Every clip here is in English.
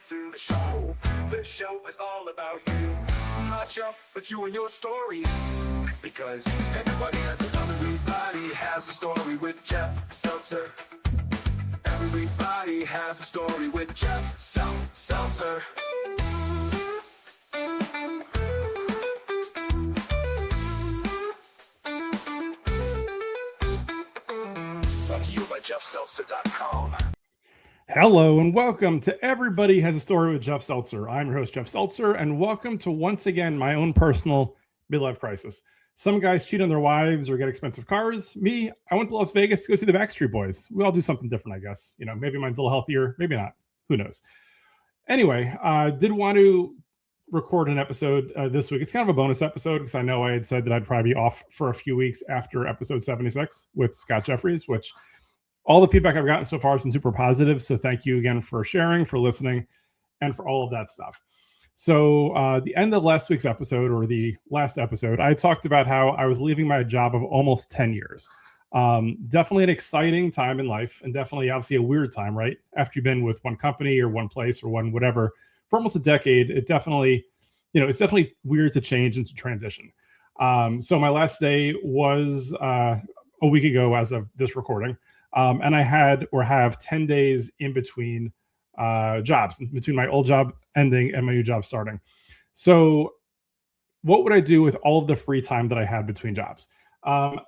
through the show. This show is all about you. Not you, but you and your story. Because everybody has a story with Jeff Seltzer. Everybody has a story with Jeff Seltzer. Brought to you by JeffSeltzer.com. Hello and welcome to Everybody Has a Story with Jeff Seltzer. I'm your host, Jeff Seltzer, and welcome to once again my own personal midlife crisis. Some guys cheat on their wives or get expensive cars. Me, I went to Las Vegas to go see the Backstreet Boys. We all do something different, I guess. You know, maybe mine's a little healthier, maybe not. Who knows? Anyway, did want to record an episode this week. It's kind of a bonus episode because I know I had said that I'd probably be off for a few weeks after episode 76 with Scott Jeffries, which all the feedback I've gotten so far has been super positive. So thank you again for sharing, for listening, and for all of that stuff. So the end of last week's episode, or the last episode, I talked about how I was leaving my job of almost 10 years. Definitely an exciting time in life, and definitely obviously a weird time, right? After you've been with one company or one place or one whatever for almost a decade, it's definitely weird to change and to transition. So my last day was a week ago as of this recording. And I had or have 10 days in between jobs, between my old job ending and my new job starting. So what would I do with all of the free time that I had between jobs?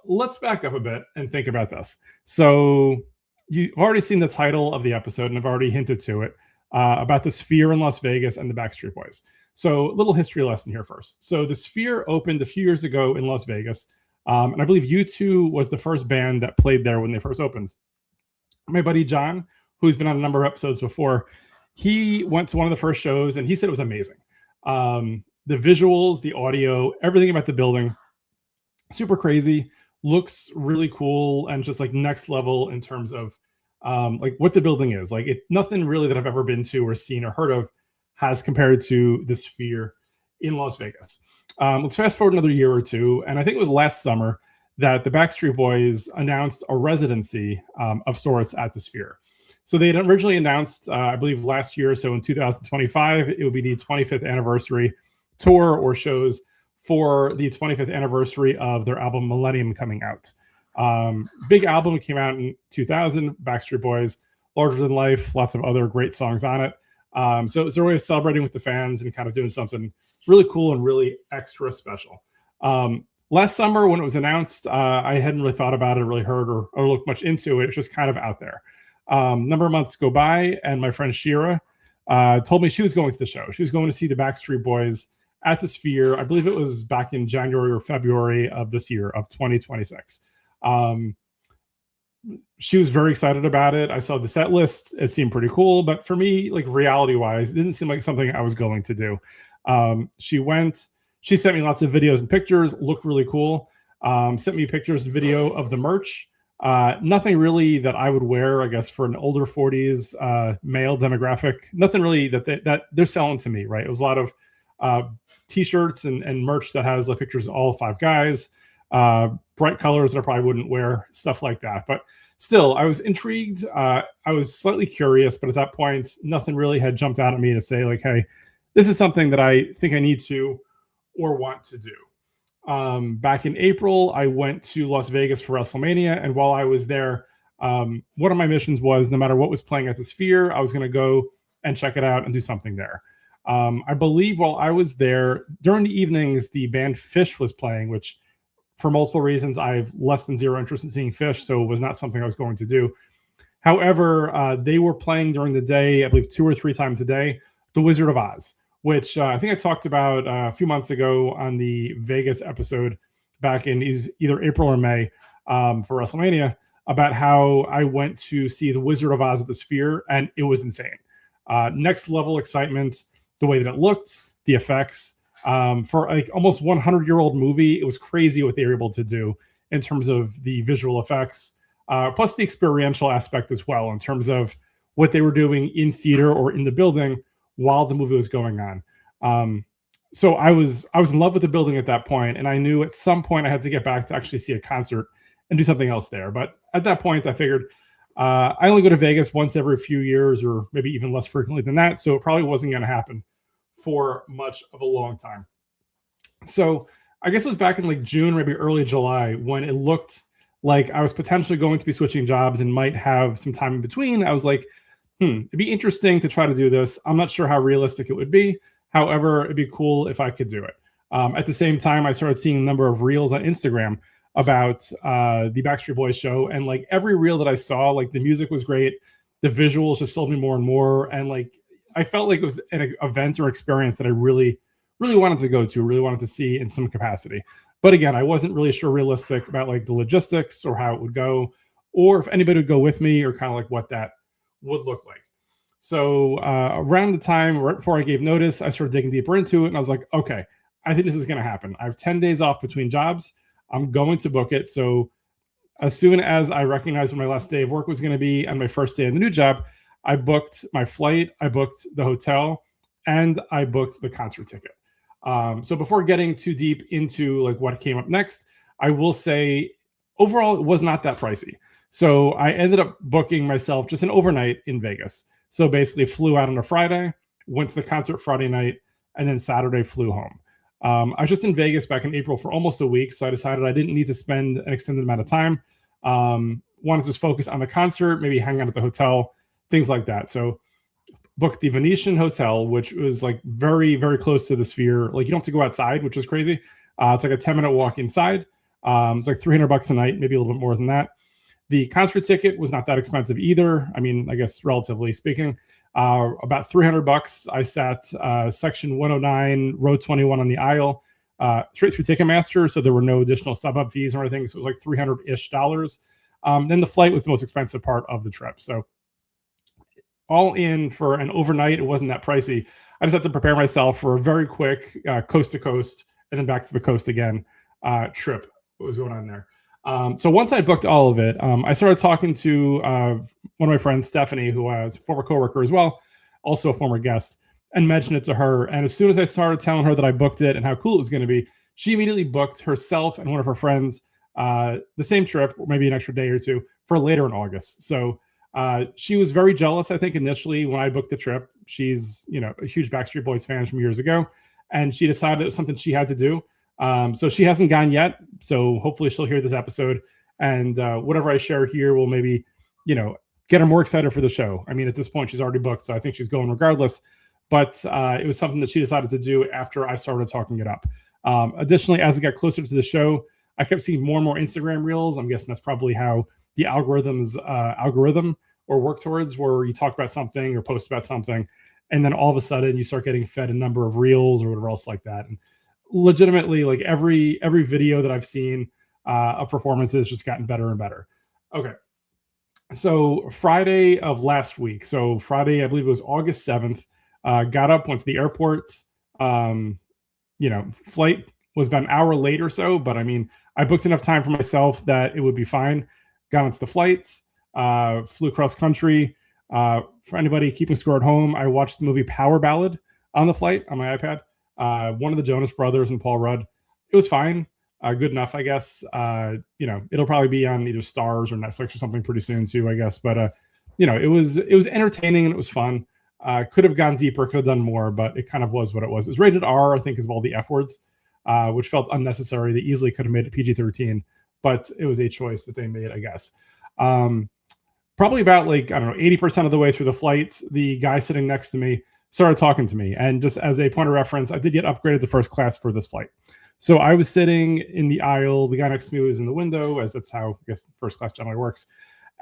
Let's back up a bit and think about this. So you've already seen the title of the episode, and I've already hinted to it, about the Sphere in Las Vegas and the Backstreet Boys. So a little history lesson here first. So the Sphere opened a few years ago in Las Vegas. And I believe U2 was the first band that played there when they first opened. My buddy John, who's been on a number of episodes before, he went to one of the first shows and he said it was amazing. The visuals, the audio, everything about the building, super crazy, looks really cool, and just like next level in terms of like what the building is. Like nothing really that I've ever been to or seen or heard of has compared to the Sphere in Las Vegas. Let's fast forward another year or two, and I think it was last summer that the Backstreet Boys announced a residency of sorts at the Sphere. So they had originally announced, I believe last year, so in 2025, it would be the 25th anniversary tour or shows for the 25th anniversary of their album Millennium coming out. Big album, came out in 2000, Backstreet Boys, larger than life, lots of other great songs on it. So it's a way of celebrating with the fans and kind of doing something really cool and really extra special. Last summer when it was announced, I hadn't really thought about it, really heard or looked much into it. It's just kind of out there. Number of months go by, and my friend Shira told me she was going to the show. She was going to see the Backstreet Boys at the Sphere. I believe it was back in January or February of this year, of 2026. She was very excited about it. I saw the set list. It seemed pretty cool. But for me, like reality-wise, it didn't seem like something I was going to do. She went. She sent me lots of videos and pictures. Looked really cool. Sent me pictures and video of the merch. Nothing really that I would wear, I guess, for an older 40s male demographic. Nothing really that they're selling to me, right? It was a lot of T-shirts and merch that has like pictures of all 5 guys, bright colors that I probably wouldn't wear, stuff like that. But still, I was intrigued. I was slightly curious, but at that point, nothing really had jumped out at me to say like, hey, this is something that I think I need to or want to do. Back in April, I went to Las Vegas for WrestleMania. And while I was there, one of my missions was no matter what was playing at the Sphere, I was going to go and check it out and do something there. I believe while I was there, during the evenings, the band Fish was playing, which for multiple reasons, I have less than zero interest in seeing Fish, so it was not something I was going to do. However, they were playing during the day, I believe 2 or 3 times a day, The Wizard of Oz, which I think I talked about a few months ago on the Vegas episode back in either April or May for WrestleMania, about how I went to see The Wizard of Oz at the Sphere, and it was insane. Next level excitement, the way that it looked, the effects. For like almost 100-year-old movie, it was crazy what they were able to do in terms of the visual effects, plus the experiential aspect as well, in terms of what they were doing in theater or in the building while the movie was going on. So I was in love with the building at that point, and I knew at some point I had to get back to actually see a concert and do something else there. But at that point, I figured I only go to Vegas once every few years, or maybe even less frequently than that. So it probably wasn't going to happen for much of a long time. So I guess it was back in like June, maybe early July, when it looked like I was potentially going to be switching jobs and might have some time in between. I was like, it'd be interesting to try to do this. I'm not sure how realistic it would be. However, it'd be cool if I could do it. At the same time, I started seeing a number of reels on Instagram about the Backstreet Boys show, and like every reel that I saw, like the music was great, the visuals just sold me more and more, and like I felt like it was an event or experience that I really wanted to go to, really wanted to see in some capacity. But again, I wasn't really sure realistic about like the logistics or how it would go, or if anybody would go with me, or kind of like what that would look like. So around the time right before I gave notice, I started digging deeper into it, and I was like, okay, I think this is going to happen. I have 10 days off between jobs. I'm going to book it. So as soon as I recognized when my last day of work was going to be and my first day in the new job, I booked my flight, I booked the hotel, and I booked the concert ticket. So before getting too deep into like what came up next, I will say overall it was not that pricey. So I ended up booking myself just an overnight in Vegas. So basically flew out on a Friday, went to the concert Friday night, and then Saturday flew home. I was just in Vegas back in April for almost a week, so I decided I didn't need to spend an extended amount of time. Wanted to just focus on the concert, maybe hang out at the hotel, things like that. So booked the Venetian hotel, which was like very, very close to the Sphere. Like you don't have to go outside, which is crazy. It's like a 10-minute walk inside. It's like $300 a night, maybe a little bit more than that. The concert ticket was not that expensive either. I mean, I guess relatively speaking. About $300. I sat section 109, row 21 on the aisle, straight through Ticketmaster, so there were no additional StubHub fees or anything. So it was like $300-ish. Then the flight was the most expensive part of the trip. So all in for an overnight, it wasn't that pricey. I just had to prepare myself for a very quick coast to coast and then back to the coast again trip. What was going on there? So once I booked all of it, I started talking to one of my friends, Stephanie, who was a former coworker as well, also a former guest, and mentioned it to her. And as soon as I started telling her that I booked it and how cool it was going to be, she immediately booked herself and one of her friends the same trip, or maybe an extra day or two, for later in August. So she was very jealous, I think, initially when I booked the trip. She's, a huge Backstreet Boys fan from years ago, and she decided it was something she had to do. So she hasn't gone yet. So hopefully she'll hear this episode, and whatever I share here will maybe, get her more excited for the show. I mean, at this point, she's already booked, so I think she's going regardless. But it was something that she decided to do after I started talking it up. Additionally, as it got closer to the show, I kept seeing more and more Instagram reels. I'm guessing that's probably how the algorithm or work towards, where you talk about something or post about something, and then all of a sudden you start getting fed a number of reels or whatever else like that. And legitimately, like every video that I've seen of performances just gotten better and better. Okay. So Friday of last week. So Friday, I believe it was August 7th, got up, went to the airport. Flight was about an hour late or so, but I mean, I booked enough time for myself that it would be fine. Got onto the flight, flew cross country. For anybody keeping score at home, I watched the movie Power Ballad on the flight on my iPad. One of the Jonas Brothers and Paul Rudd. It was fine. Good enough, I guess. It'll probably be on either Stars or Netflix or something pretty soon too, I guess. But it was entertaining and it was fun. Could have gone deeper, could have done more, but it kind of was what it was. It's rated R, I think, because of all the F words, which felt unnecessary. They easily could have made it PG-13, but it was a choice that they made, I guess. Probably about 80% of the way through the flight, the guy sitting next to me started talking to me. And just as a point of reference, I did get upgraded to first class for this flight. So I was sitting in the aisle. The guy next to me was in the window, as that's how, I guess, first class generally works.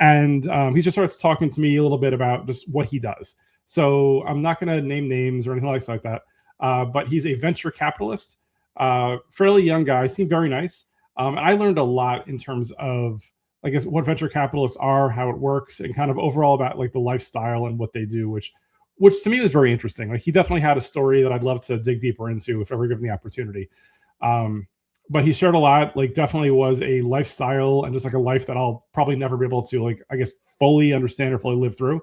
And he just starts talking to me a little bit about just what he does. So I'm not going to name names or anything like that. But he's a venture capitalist, fairly young guy, seemed very nice. And I learned a lot in terms of, I guess, what venture capitalists are, how it works, and kind of overall about like the lifestyle and what they do, which to me was very interesting. Like he definitely had a story that I'd love to dig deeper into if ever given the opportunity. But he shared a lot, like definitely was a lifestyle and just like a life that I'll probably never be able to, like, I guess, fully understand or fully live through.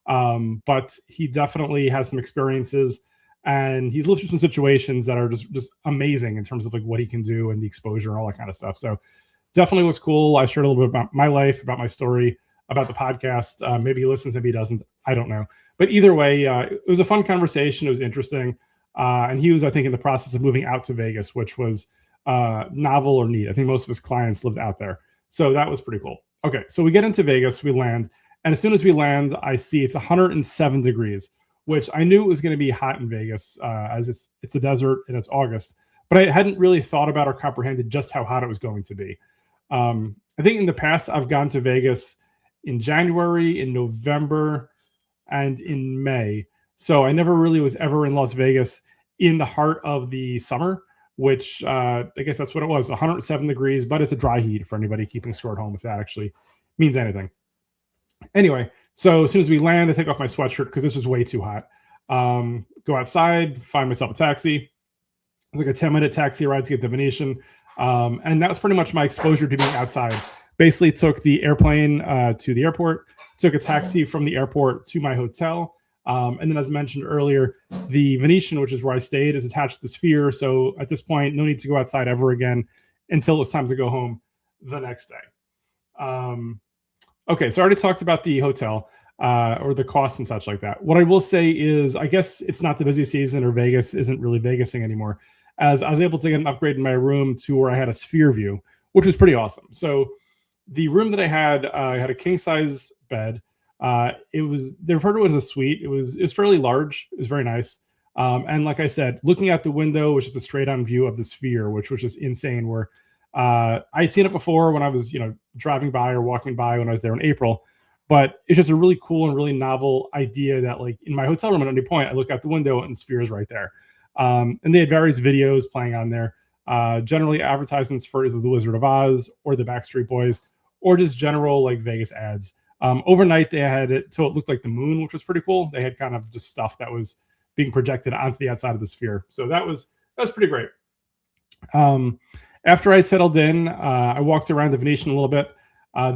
But he definitely has some experiences and he's lived through some situations that are just amazing in terms of like what he can do and the exposure and all that kind of stuff. So definitely was cool. I shared a little bit about my life, about my story. about the podcast. Maybe he listens, maybe he doesn't. I don't know. But either way, it was a fun conversation. It was interesting. And he was, I think, in the process of moving out to Vegas, which was novel or neat. I think most of his clients lived out there. So that was pretty cool. Okay, so we get into Vegas, we land. And as soon as we land, I see it's 107 degrees, which I knew it was going to be hot in Vegas, as it's a desert and it's August. But I hadn't really thought about or comprehended just how hot it was going to be. I think in the past, I've gone to Vegas in January, in November, and in May. So I never really was ever in Las Vegas in the heart of the summer, which I guess that's what it was, 107 degrees, but it's a dry heat for anybody keeping score at home, if that actually means anything. Anyway, so as soon as we land, I take off my sweatshirt because this was way too hot. Go outside, find myself a taxi. It was like a 10-minute taxi ride to get the Venetian. And that was pretty much my exposure to being outside. Basically took the airplane to the airport, took a taxi from the airport to my hotel. And then as mentioned earlier, the Venetian, which is where I stayed, is attached to the Sphere. So at this point, no need to go outside ever again until it's time to go home the next day. Okay, so I already talked about the hotel or the costs and such like that. What I will say is, I guess it's not the busy season, or Vegas isn't really Vegasing anymore, as I was able to get an upgrade in my room to where I had a Sphere view, which was pretty awesome. So the room that I had a king size bed. They referred to it as a suite. It was fairly large. It was very nice. And like I said, looking out the window, which is a straight on view of the Sphere, which was just insane. Where I'd seen it before when I was, driving by or walking by when I was there in April, but it's just a really cool and really novel idea that, like, in my hotel room at any point, I look out the window and the Sphere is right there. And they had various videos playing on there, generally advertisements for either the Wizard of Oz or the Backstreet Boys, or just general like Vegas ads. Overnight, they had it so it looked like the moon, which was pretty cool. They had kind of just stuff that was being projected onto the outside of the Sphere. So that was pretty great. After I settled in, I walked around the Venetian a little bit.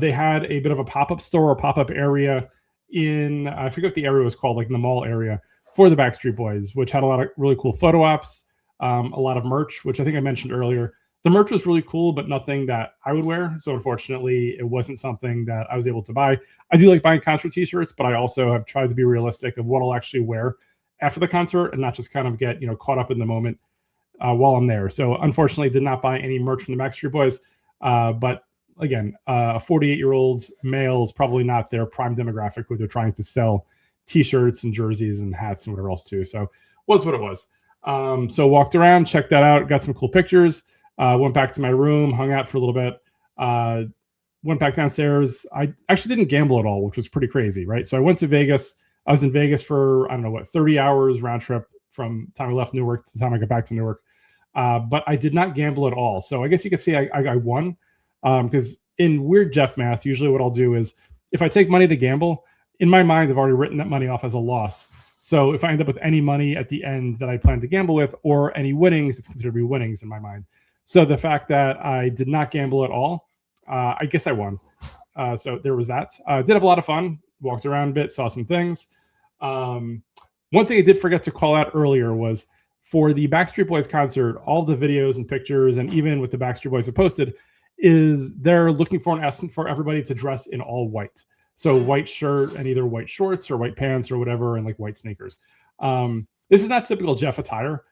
They had a bit of a pop-up store or pop-up area in, I forget what the area was called, like in the mall area, for the Backstreet Boys, which had a lot of really cool photo ops, a lot of merch, which I think I mentioned earlier. The merch was really cool, but nothing that I would wear. So unfortunately, it wasn't something that I was able to buy. I do like buying concert t-shirts, but I also have tried to be realistic of what I'll actually wear after the concert and not just kind of get, caught up in the moment while I'm there. So unfortunately, did not buy any merch from the Backstreet Boys. But again, a 48-year-old male is probably not their prime demographic who they're trying to sell t-shirts and jerseys and hats and whatever else too. So was what it was. So walked around, checked that out, got some cool pictures. Went back to my room, hung out for a little bit, went back downstairs. I actually didn't gamble at all, which was pretty crazy, right? So I went to Vegas. I was in Vegas for, 30 hours round trip from the time I left Newark to the time I got back to Newark. But I did not gamble at all. So I guess you could say I won, because in weird Jeff math, usually what I'll do is if I take money to gamble, in my mind, I've already written that money off as a loss. So if I end up with any money at the end that I plan to gamble with, or any winnings, it's considered to be winnings in my mind. So the fact that I did not gamble at all, I guess I won. So there was that. Did have a lot of fun. Walked around a bit, saw some things. One thing I did forget to call out earlier was for the Backstreet Boys concert, all the videos and pictures, and even with the Backstreet Boys have posted, is they're looking for and asking for everybody to dress in all white. So white shirt and either white shorts or white pants or whatever, and like white sneakers. This is not typical Jeff attire.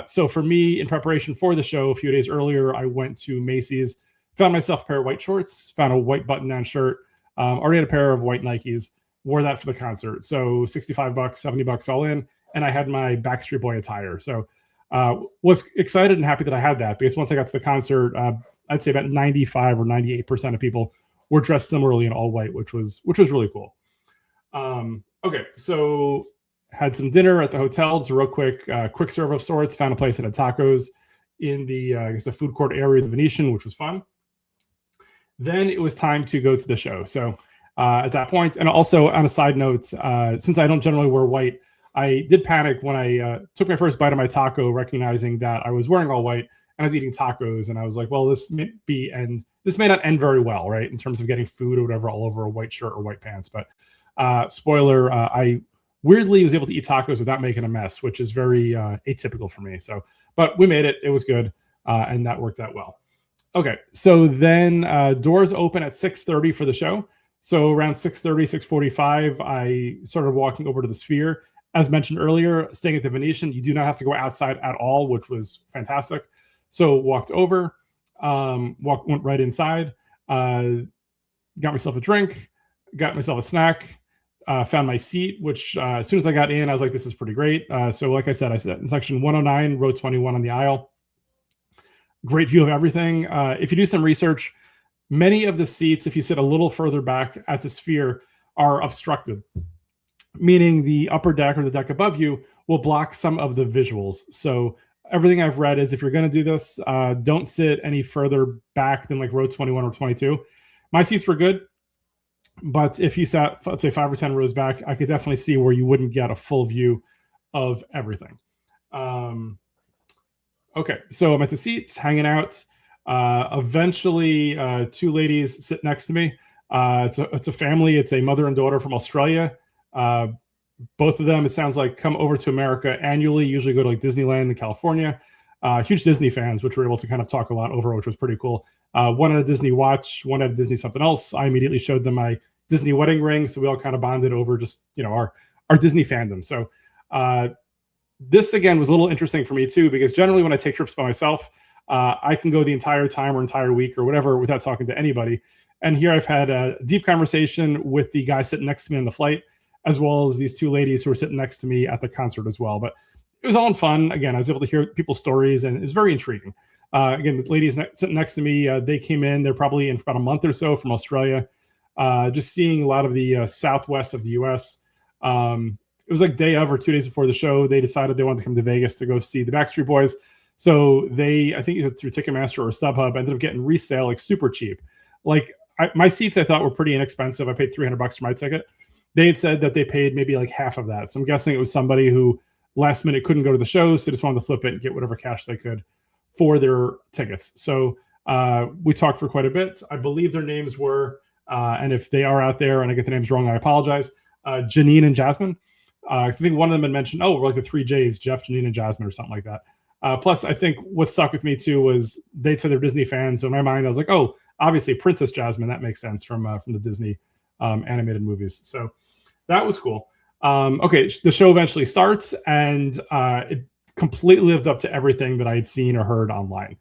So for me, in preparation for the show a few days earlier, I went to Macy's, found myself a pair of white shorts, found a white button-down shirt, already had a pair of white Nikes, wore that for the concert. So $65, $70 all in, and I had my Backstreet Boy attire. So was excited and happy that I had that, because once I got to the concert, I'd say about 95 or 98% of people were dressed similarly in all white, which was really cool. Okay, so had some dinner at the hotel, just a real quick serve of sorts. Found a place that had tacos in the food court area of the Venetian, which was fun. Then it was time to go to the show. So at that point, and also on a side note, since I don't generally wear white, I did panic when I took my first bite of my taco, recognizing that I was wearing all white and I was eating tacos, and I was like, well, this may not end very well, right, in terms of getting food or whatever all over a white shirt or white pants. But spoiler, I weirdly was able to eat tacos without making a mess, which is very atypical for me. So, but we made it. It was good, and that worked out well. Okay, so then doors open at 6:30 for the show. So around 6:30, 6:45, I started walking over to the Sphere. As mentioned earlier, staying at the Venetian, you do not have to go outside at all, which was fantastic. So walked over, went right inside, uh, got myself a drink, got myself a snack, found my seat, which as soon as I got in, I was like, this is pretty great. So like I said, I sat in section 109, row 21 on the aisle. Great view of everything. If you do some research, many of the seats, if you sit a little further back at the Sphere, are obstructed, meaning the upper deck or the deck above you will block some of the visuals. So everything I've read is if you're going to do this, don't sit any further back than like row 21 or 22. My seats were good, but if you sat, let's say 5 or 10 rows back, I could definitely see where you wouldn't get a full view of everything. Okay, so I'm at the seats, hanging out. Eventually, two ladies sit next to me. It's a family. It's a mother and daughter from Australia. Both of them, it sounds like, come over to America annually. Usually go to like Disneyland in California. Huge Disney fans, which we're able to kind of talk a lot over, which was pretty cool. One had a Disney watch, one had a Disney something else. I immediately showed them my Disney wedding ring, so we all kind of bonded over just our Disney fandom. So this again was a little interesting for me too, because generally when I take trips by myself, I can go the entire time or entire week or whatever without talking to anybody. And here I've had a deep conversation with the guy sitting next to me on the flight, as well as these two ladies who were sitting next to me at the concert as well. But it was all in fun. Again, I was able to hear people's stories, and it was very intriguing. Again, the ladies sitting next to me, they came in. They're probably in for about a month or so from Australia, just seeing a lot of the southwest of the U.S. It was like day of or 2 days before the show, they decided they wanted to come to Vegas to go see the Backstreet Boys. So they, I think through Ticketmaster or StubHub, ended up getting resale like super cheap. Like my seats, I thought were pretty inexpensive. I paid $300 for my ticket. They had said that they paid maybe like half of that. So I'm guessing it was somebody who last minute couldn't go to the show, so they just wanted to flip it and get whatever cash they could for their tickets. So we talked for quite a bit. I believe their names were, and if they are out there and I get the names wrong, I apologize, Janine and Jasmine. I think one of them had mentioned, we're like the 3Js, Jeff, Janine, and Jasmine or something like that. Plus, I think what stuck with me too was they said they're Disney fans. So in my mind, I was like, oh, obviously Princess Jasmine. That makes sense from the Disney animated movies. So that was cool. Okay, the show eventually starts, and it completely lived up to everything that I had seen or heard online.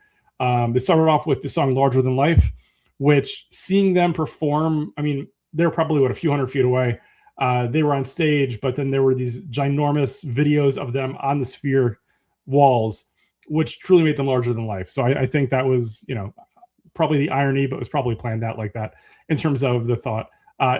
They started off with the song Larger Than Life, which seeing them perform, I mean, they're probably, a few hundred feet away. They were on stage, but then there were these ginormous videos of them on the Sphere walls, which truly made them larger than life. So I think that was, probably the irony, but it was probably planned out like that in terms of the thought.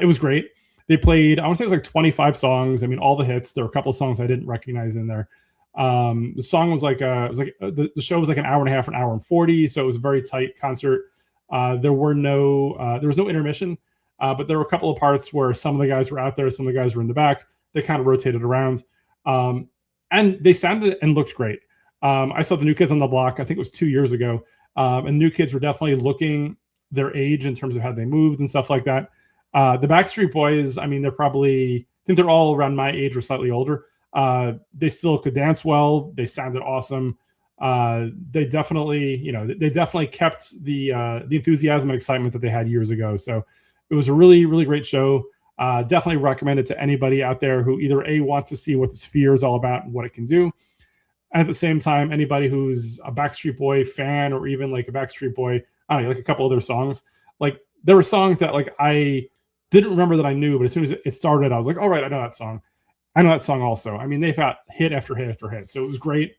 It was great. They played, I want to say it was like 25 songs. I mean, all the hits. There were a couple of songs I didn't recognize in there. The song was like, the show was like an hour and a half, an hour and 40. So it was a very tight concert. There was no intermission. But there were a couple of parts where some of the guys were out there, some of the guys were in the back. They kind of rotated around. And they sounded and looked great. I saw the New Kids on the Block, I think it was 2 years ago. And New Kids were definitely looking their age in terms of how they moved and stuff like that. The Backstreet Boys, I mean, they're probably, I think they're all around my age or slightly older. They still could dance well. They sounded awesome. They definitely, they definitely kept the enthusiasm and excitement that they had years ago. So it was a really, really great show. Definitely recommend it to anybody out there who either A, wants to see what the Sphere is all about and what it can do. And at the same time, anybody who's a Backstreet Boy fan, or even like a Backstreet Boy, I don't know, like a couple of their songs. Like there were songs that like I didn't remember that I knew, but as soon as it started, I was like, all right, I know that song. I know that song also. I mean, they've got hit after hit after hit. So it was great.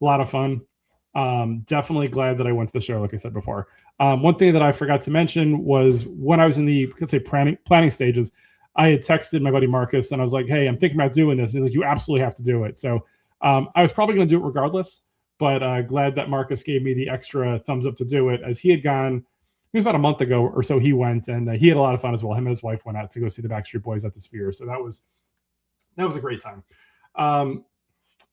A lot of fun. Definitely glad that I went to the show, like I said before. One thing that I forgot to mention was when I was in the, let's say, planning stages, I had texted my buddy Marcus and I was like, hey, I'm thinking about doing this. And he's like, you absolutely have to do it. So I was probably going to do it regardless, but glad that Marcus gave me the extra thumbs up to do it, as he had gone, it was about a month ago or so he went, and he had a lot of fun as well. Him and his wife went out to go see the Backstreet Boys at the Sphere. So that was a great time.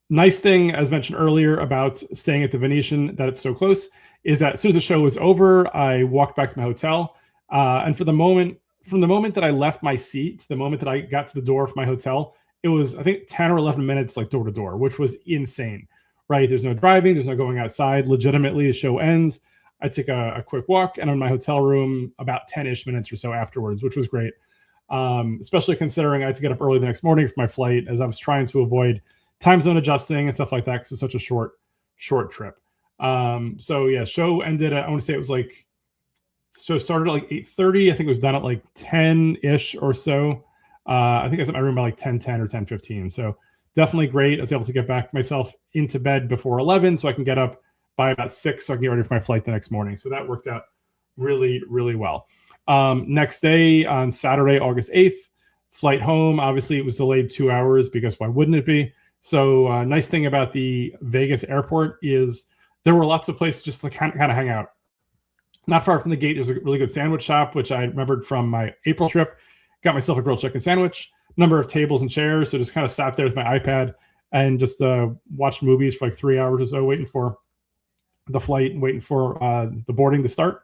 Nice thing, as mentioned earlier, about staying at the Venetian, that it's so close, is that as soon as the show was over, I walked back to my hotel. And from the moment that I left my seat to the moment that I got to the door of my hotel, it was, I think, 10 or 11 minutes, like door to door, which was insane, right? There's no driving, there's no going outside. Legitimately, the show ends. I took a quick walk, and I'm in my hotel room about 10-ish minutes or so afterwards, which was great. especially considering I had to get up early the next morning for my flight, as I was trying to avoid time zone adjusting and stuff like that because it was such a short trip. So yeah, show ended at, I want to say it was like, so it started at like 8:30. I think it was done at like 10-ish or so. I think I was at my room by like 10:10 or 10:15. So definitely great. I was able to get back myself into bed before 11 so I can get up by about 6 so I can get ready for my flight the next morning. So that worked out really, really well. Next day on Saturday, August 8th, flight home. Obviously, it was delayed 2 hours because why wouldn't it be? So nice thing about the Vegas airport is there were lots of places just to kind of hang out. Not far from the gate, there's a really good sandwich shop, which I remembered from my April trip. Got myself a grilled chicken sandwich, number of tables and chairs. So just kind of sat there with my iPad and just watched movies for like 3 hours or so, waiting for the flight and waiting for the boarding to start.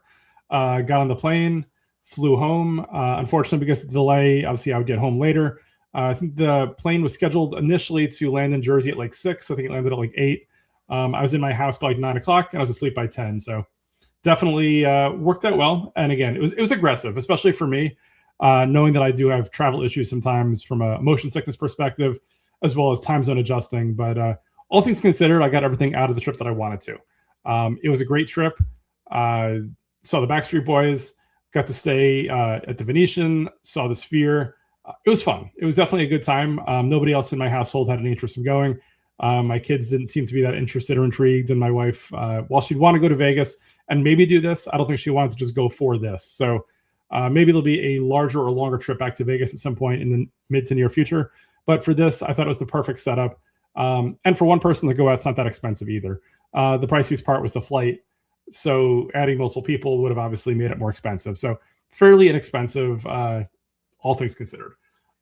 Got on the plane, flew home. Unfortunately, because of the delay, obviously I would get home later. I think the plane was scheduled initially to land in Jersey at like 6. I think it landed at like 8. I was in my house by like 9 o'clock and I was asleep by 10. So definitely worked out well. And again, it was aggressive, especially for me, knowing that I do have travel issues sometimes from a motion sickness perspective, as well as time zone adjusting. But all things considered, I got everything out of the trip that I wanted to. It was a great trip. Saw the Backstreet Boys, got to stay at the Venetian, saw the Sphere. It was fun. It was definitely a good time. Nobody else in my household had any interest in going. My kids didn't seem to be that interested or intrigued. And my wife, while she'd want to go to Vegas and maybe do this, I don't think she wanted to just go for this. So maybe there'll be a larger or longer trip back to Vegas at some point in the mid to near future. But for this, I thought it was the perfect setup. And for one person to go out, it's not that expensive either. The priciest part was the flight. So adding multiple people would have obviously made it more expensive. So fairly inexpensive, all things considered.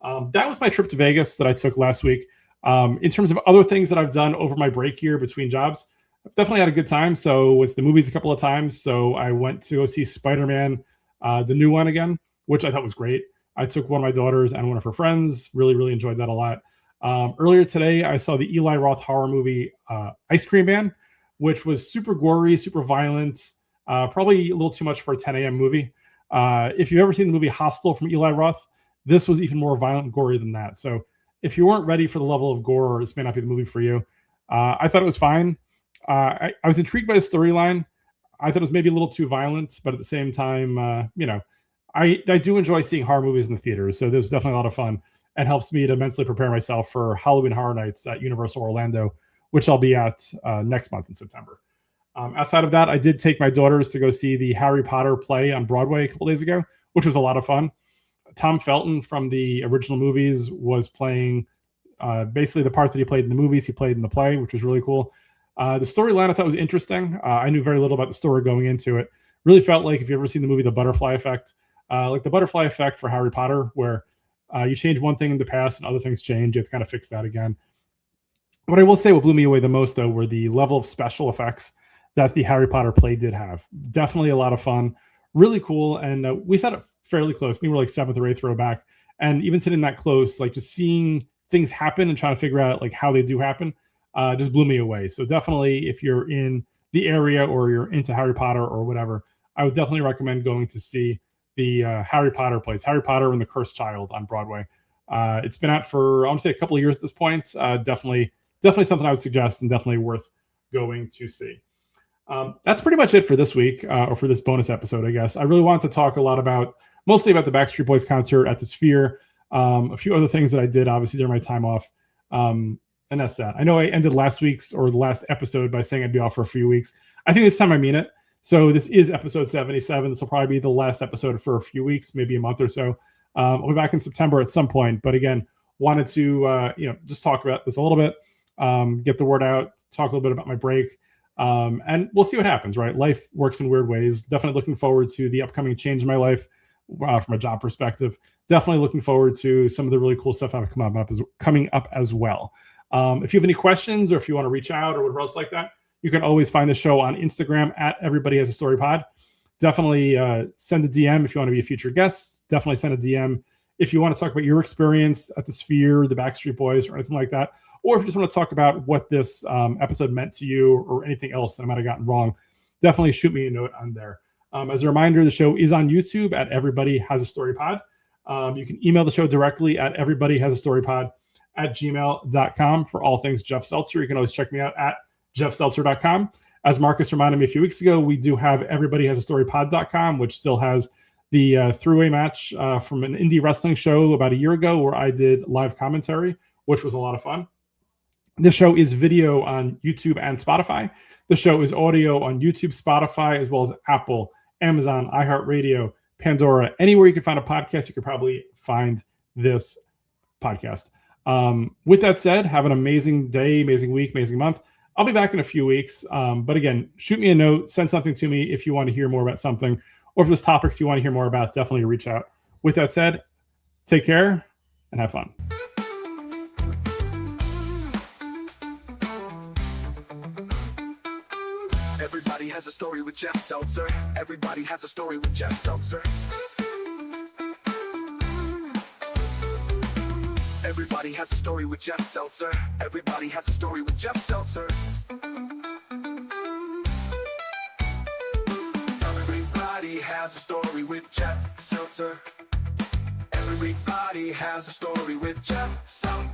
That was my trip to Vegas that I took last week. In terms of other things that I've done over my break here between jobs, I've definitely had a good time. So with the movies a couple of times. So I went to go see Spider-Man, the new one again, which I thought was great. I took one of my daughters and one of her friends. Really, really enjoyed that a lot. Earlier today, I saw the Eli Roth horror movie, Ice Cream Man, which was super gory, super violent, probably a little too much for a 10 a.m. movie. If you've ever seen the movie Hostel from Eli Roth, this was even more violent and gory than that. So if you weren't ready for the level of gore, this may not be the movie for you. I thought it was fine. I was intrigued by the storyline. I thought it was maybe a little too violent, but at the same time, I do enjoy seeing horror movies in the theaters. So this was definitely a lot of fun and helps me to mentally prepare myself for Halloween Horror Nights at Universal Orlando, which I'll be at next month in September. Outside of that, I did take my daughters to go see the Harry Potter play on Broadway a couple days ago, which was a lot of fun. Tom Felton from the original movies was playing basically the part that he played in the movies, he played in the play, which was really cool. The storyline I thought was interesting. I knew very little about the story going into it. Really felt like, if you've ever seen the movie The Butterfly Effect, like the Butterfly Effect for Harry Potter, where you change one thing in the past and other things change. You have to kind of fix that again. What I will say, what blew me away the most, though, were the level of special effects that the Harry Potter play did have. Definitely a lot of fun. Really cool. And we sat up fairly close. I think we were like 7th or 8th row back. And even sitting that close, like just seeing things happen and trying to figure out like how they do happen, just blew me away. So definitely, if you're in the area or you're into Harry Potter or whatever, I would definitely recommend going to see the Harry Potter plays, Harry Potter and the Cursed Child on Broadway. It's been out for, I want to say, a couple of years at this point. Definitely something I would suggest and definitely worth going to see. That's pretty much it for this week, or for this bonus episode, I guess. I really wanted to talk a lot mostly about the Backstreet Boys concert at the Sphere, a few other things that I did, obviously, during my time off. And that's that. I know I ended the last episode by saying I'd be off for a few weeks. I think this time I mean it. So this is episode 77. This will probably be the last episode for a few weeks, maybe a month or so. I'll be back in September at some point. But again, wanted to just talk about this a little bit, get the word out, talk a little bit about my break. And we'll see what happens, right? Life works in weird ways. Definitely looking forward to the upcoming change in my life from a job perspective. Definitely looking forward to some of the really cool stuff coming up as well. If you have any questions or if you want to reach out or whatever else like that, you can always find the show on Instagram at Everybody Has a Story Pod. Definitely send a DM if you want to be a future guest. Definitely send a DM if you want to talk about your experience at the Sphere, the Backstreet Boys, or anything like that. Or if you just want to talk about what this episode meant to you or anything else that I might have gotten wrong, definitely shoot me a note on there. As a reminder, the show is on YouTube at Everybody Has a Story Pod. You can email the show directly at everybodyhasastorypod@gmail.com for all things Jeff Seltzer. You can always check me out at jeffseltzer.com. As Marcus reminded me a few weeks ago, we do have everybodyhasastorypod.com, which still has the three-way match from an indie wrestling show about a year ago where I did live commentary, which was a lot of fun. This show is video on YouTube and Spotify. The show is audio on YouTube, Spotify, as well as Apple, Amazon, iHeartRadio, Pandora. Anywhere you can find a podcast, you could probably find this podcast. With that said, have an amazing day, amazing week, amazing month. I'll be back in a few weeks. But again, shoot me a note, send something to me if you want to hear more about something, or if there's topics you want to hear more about, definitely reach out. With that said, take care and have fun. Everybody has a story with Jeff Seltzer. Everybody has a story with Jeff Seltzer. Everybody has a story with Jeff Seltzer. Everybody has a story with Jeff Seltzer. Everybody has a story with Jeff Seltzer. Everybody has a story with Jeff Seltzer.